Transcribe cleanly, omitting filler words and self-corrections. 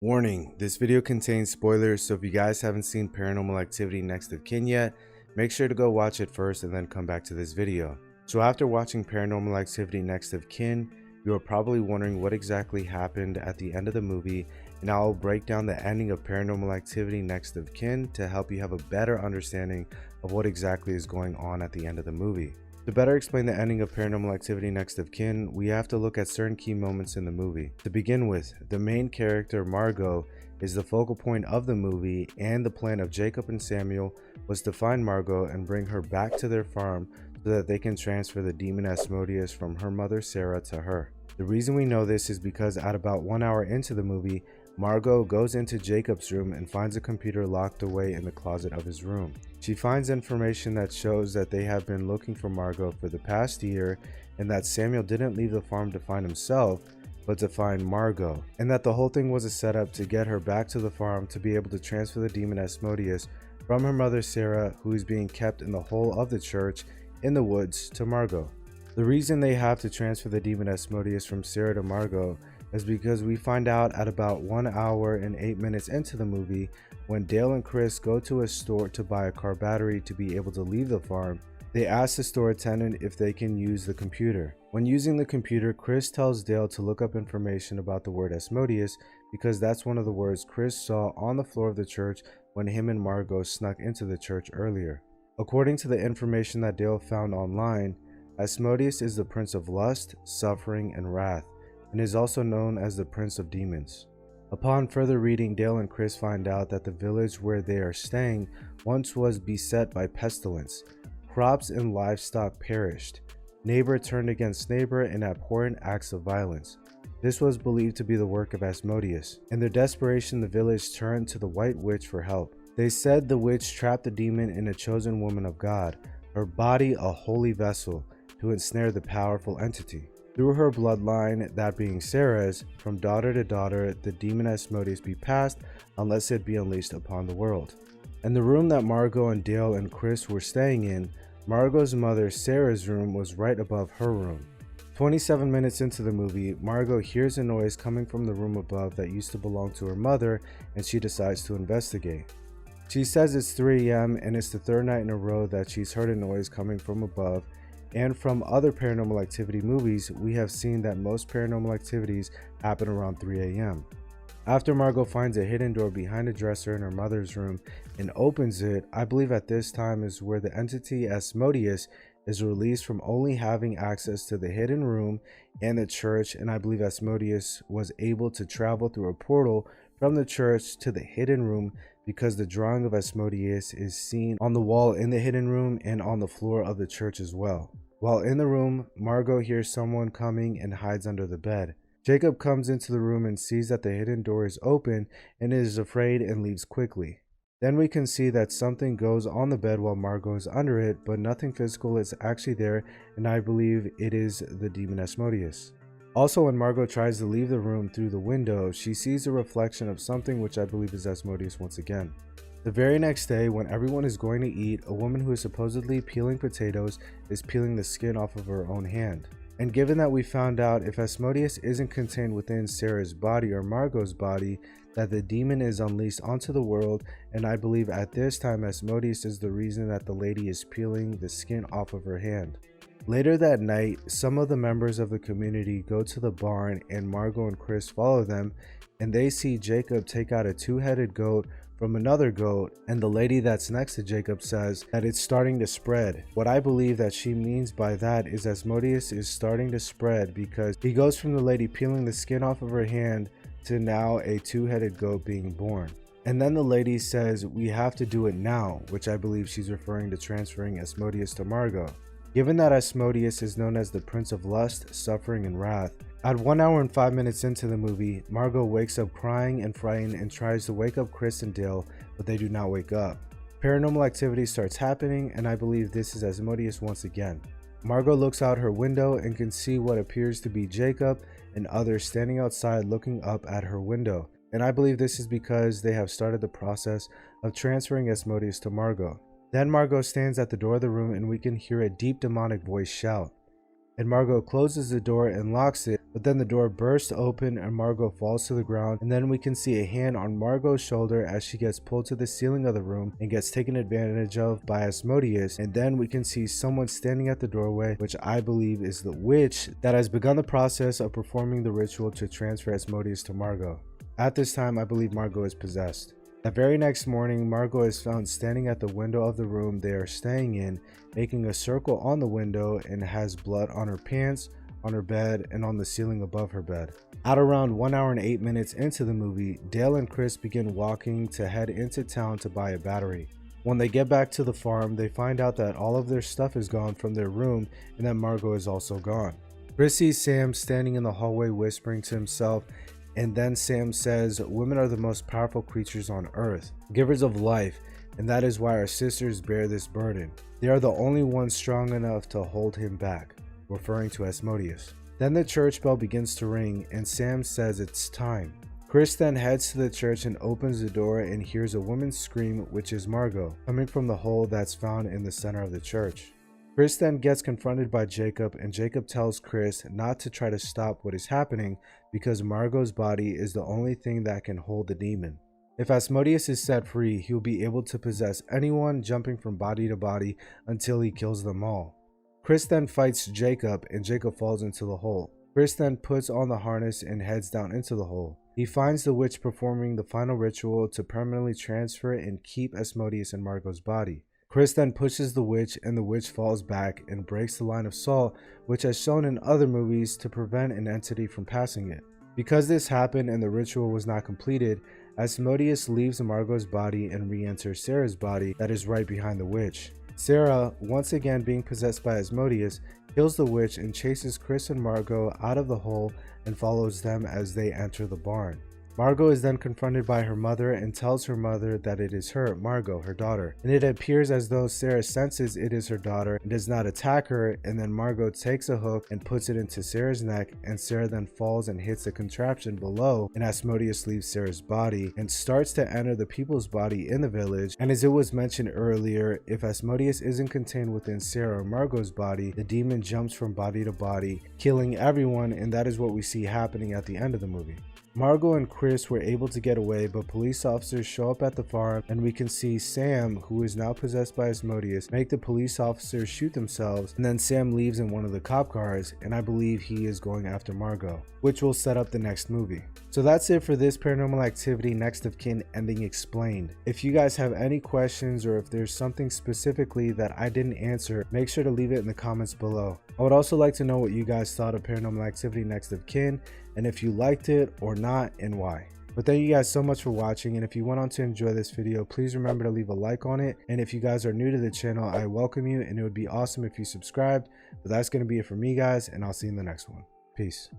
Warning, this video contains spoilers, so if you guys haven't seen Paranormal Activity Next of Kin yet, make sure to go watch it first and then come back to this video. So after watching Paranormal Activity Next of Kin, you are probably wondering what exactly happened at the end of the movie, and I'll break down the ending of Paranormal Activity Next of Kin to help you have a better understanding of what exactly is going on at the end of the movie. To better explain the ending of Paranormal Activity Next of Kin, we have to look at certain key moments in the movie. To begin with, the main character, Margot, is the focal point of the movie, and the plan of Jacob and Samuel was to find Margot and bring her back to their farm so that they can transfer the demon Asmodeus from her mother Sarah to her. The reason we know this is because at about 1 hour into the movie, Margot goes into Jacob's room and finds a computer locked away in the closet of his room. She finds information that shows that they have been looking for Margot for the past year, and that Samuel didn't leave the farm to find himself, but to find Margot, and that the whole thing was a setup to get her back to the farm to be able to transfer the demon Asmodeus from her mother Sarah, who is being kept in the hole of the church in the woods, to Margot. The reason they have to transfer the demon Asmodeus from Sarah to Margot is because we find out at about 1 hour and 8 minutes into the movie, when Dale and Chris go to a store to buy a car battery to be able to leave the farm. They ask the store attendant if they can use the computer. When using the computer, Chris tells Dale to look up information about the word Asmodeus because that's one of the words Chris saw on the floor of the church when him and Margot snuck into the church earlier. According to the information that Dale found online, Asmodeus is the prince of lust, suffering, and wrath, and is also known as the Prince of Demons. Upon further reading, Dale and Chris find out that the village where they are staying once was beset by pestilence. Crops and livestock perished. Neighbor turned against neighbor in abhorrent acts of violence. This was believed to be the work of Asmodeus. In their desperation, the village turned to the White Witch for help. They said the witch trapped the demon in a chosen woman of God, her body a holy vessel, to ensnare the powerful entity. Through her bloodline, that being Sarah's, from daughter to daughter, the demon Asmodeus be passed unless it be unleashed upon the world. In the room that Margot and Dale and Chris were staying in, Margot's mother Sarah's room was right above her room. 27 minutes into the movie, Margot hears a noise coming from the room above that used to belong to her mother, and she decides to investigate. She says it's 3 a.m. and it's the third night in a row that she's heard a noise coming from above. And from other Paranormal Activity movies, we have seen that most paranormal activities happen around 3 a.m. After Margot finds a hidden door behind a dresser in her mother's room and opens it, I believe at this time is where the entity Asmodeus is released from only having access to the hidden room and the church, and I believe Asmodeus was able to travel through a portal from the church to the hidden room because the drawing of Asmodeus is seen on the wall in the hidden room and on the floor of the church as well. While in the room, Margot hears someone coming and hides under the bed. Jacob comes into the room and sees that the hidden door is open and is afraid and leaves quickly. Then we can see that something goes on the bed while Margot is under it, but nothing physical is actually there, and I believe it is the demon Asmodeus. Also, when Margot tries to leave the room through the window, she sees a reflection of something which I believe is Asmodeus once again. The very next day, when everyone is going to eat, a woman who is supposedly peeling potatoes is peeling the skin off of her own hand. And given that we found out if Asmodeus isn't contained within Sarah's body or Margot's body, that the demon is unleashed onto the world, and I believe at this time Asmodeus is the reason that the lady is peeling the skin off of her hand. Later that night, some of the members of the community go to the barn and Margot and Chris follow them, and they see Jacob take out a two-headed goat from another goat, and the lady that's next to Jacob says that it's starting to spread. What I believe that she means by that is Asmodeus is starting to spread because he goes from the lady peeling the skin off of her hand to now a two-headed goat being born. And then the lady says we have to do it now, which I believe she's referring to transferring Asmodeus to Margot. Given that Asmodeus is known as the Prince of Lust, Suffering, and Wrath, at 1 hour and 5 minutes into the movie, Margot wakes up crying and frightened and tries to wake up Chris and Dale, but they do not wake up. Paranormal activity starts happening, and I believe this is Asmodeus once again. Margot looks out her window and can see what appears to be Jacob and others standing outside looking up at her window, and I believe this is because they have started the process of transferring Asmodeus to Margot. Then Margot stands at the door of the room and we can hear a deep demonic voice shout, and Margot closes the door and locks it, but then the door bursts open and Margot falls to the ground, and then we can see a hand on Margot's shoulder as she gets pulled to the ceiling of the room and gets taken advantage of by Asmodeus, and then we can see someone standing at the doorway, which I believe is the witch that has begun the process of performing the ritual to transfer Asmodeus to Margot. At this time, I believe Margot is possessed. That very next morning, Margot is found standing at the window of the room they are staying in, making a circle on the window, and has blood on her pants, on her bed, and on the ceiling above her bed. At around 1 hour and 8 minutes into the movie, Dale and Chris begin walking to head into town to buy a battery. When they get back to the farm, they find out that all of their stuff is gone from their room and that Margot is also gone. Chris sees Sam standing in the hallway whispering to himself, and then Sam says, "Women are the most powerful creatures on earth, givers of life, and that is why our sisters bear this burden. They are the only ones strong enough to hold him back," referring to Asmodeus. Then the church bell begins to ring and Sam says it's time. Chris then heads to the church and opens the door and hears a woman scream, which is Margot, coming from the hole that's found in the center of the church. Chris then gets confronted by Jacob, and Jacob tells Chris not to try to stop what is happening because Margot's body is the only thing that can hold the demon. If Asmodeus is set free, he'll be able to possess anyone, jumping from body to body until he kills them all. Chris then fights Jacob and Jacob falls into the hole. Chris then puts on the harness and heads down into the hole. He finds the witch performing the final ritual to permanently transfer and keep Asmodeus in Margot's body. Chris then pushes the witch and the witch falls back and breaks the line of salt, which has shown in other movies to prevent an entity from passing it. Because this happened and the ritual was not completed, Asmodeus leaves Margot's body and re-enters Sarah's body that is right behind the witch. Sarah, once again being possessed by Asmodeus, kills the witch and chases Chris and Margot out of the hole and follows them as they enter the barn. Margot is then confronted by her mother and tells her mother that it is her, Margot, her daughter, and it appears as though Sarah senses it is her daughter and does not attack her, and then Margot takes a hook and puts it into Sarah's neck, and Sarah then falls and hits a contraption below, and Asmodeus leaves Sarah's body and starts to enter the people's body in the village. And as it was mentioned earlier, if Asmodeus isn't contained within Sarah or Margot's body, the demon jumps from body to body, killing everyone, and that is what we see happening at the end of the movie. Margot and Chris were able to get away, but police officers show up at the farm, and we can see Sam, who is now possessed by Asmodeus, make the police officers shoot themselves, and then Sam leaves in one of the cop cars, and I believe he is going after Margot, which will set up the next movie. So that's it for this Paranormal Activity Next of Kin ending explained. If you guys have any questions or if there's something specifically that I didn't answer, make sure to leave it in the comments below. I would also like to know what you guys thought of Paranormal Activity Next of Kin, and if you liked it or not and why. But thank you guys so much for watching, and if you went on to enjoy this video, please remember to leave a like on it, and if you guys are new to the channel, I welcome you, and it would be awesome if you subscribed. But that's going to be it for me guys, and I'll see you in the next one. Peace.